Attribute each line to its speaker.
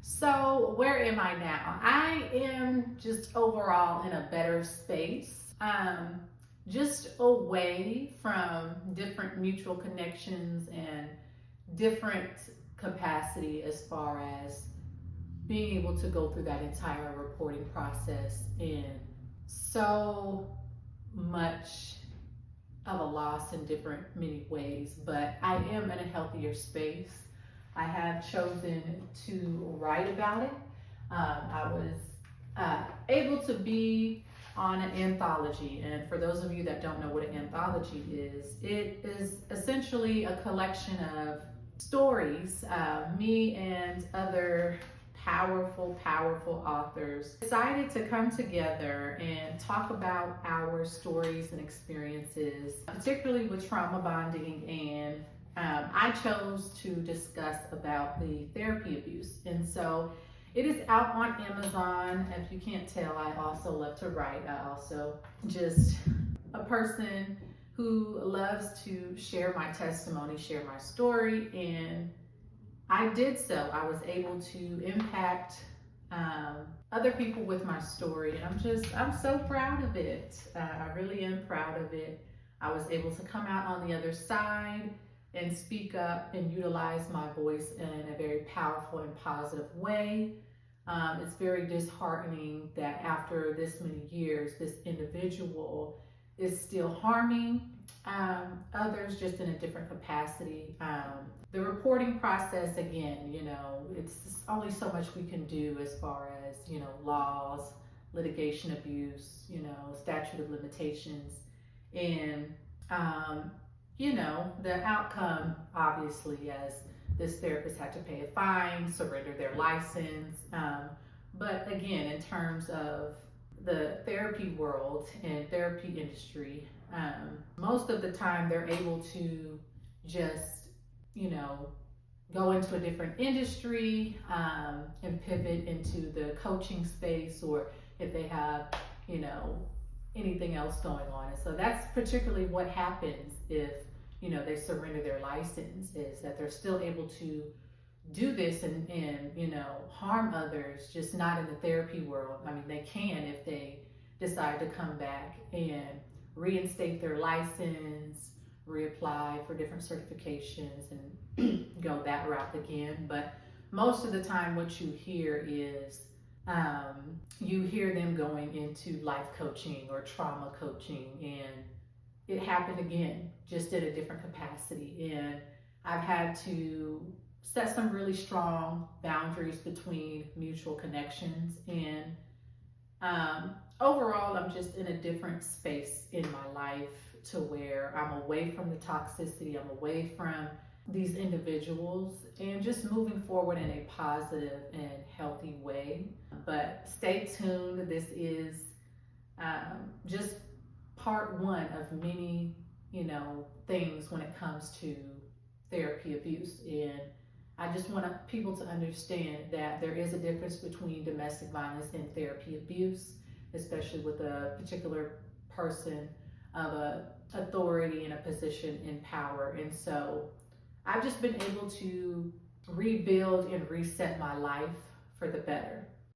Speaker 1: So where am I now? I am just overall in a better space. Just away from different mutual connections and different capacity as far as being able to go through that entire reporting process in so much of a loss in different many ways, but I am in a healthier space. I have chosen to write about it. I was able to be on an anthology, and for those of you that don't know what an anthology is, it is essentially a collection of stories. Me and other powerful authors decided to come together and talk about our stories and experiences, particularly with trauma bonding, and I chose to discuss about the therapy abuse. And so it is out on Amazon. If you can't tell, I also love to write. I also just a person who loves to share my testimony, share my story, and I did so. I was able to impact other people with my story, and I'm so proud of it. I really am proud of it. I was able to come out on the other side and speak up and utilize my voice in a very powerful and positive way. It's very disheartening that after this many years, this individual is still harming others, just in a different capacity. The reporting process, again, it's only so much we can do as far as, laws, litigation abuse, statute of limitations. And, the outcome, obviously, as this therapist had to pay a fine, surrender their license. But again, in terms of the therapy world and therapy industry, most of the time they're able to just, go into a different industry and pivot into the coaching space, or if they have, anything else going on. And so that's particularly what happens if, they surrender their license, is that they're still able to do this and harm others, just not in the therapy world. I mean, they can if they decide to come back and reinstate their license, reapply for different certifications, and go that route again. But most of the time what you hear is you hear them going into life coaching or trauma coaching, and it happened again, just in a different capacity. And I've had to set some really strong boundaries between mutual connections, and overall I'm just in a different space in my life, to where I'm away from the toxicity, I'm away from these individuals, and just moving forward in a positive and healthy way. But stay tuned. This is just part one of many, things when it comes to therapy abuse. And I just want people to understand that there is a difference between domestic violence and therapy abuse, especially with a particular person of a authority and a position in power. And so I've just been able to rebuild and reset my life for the better.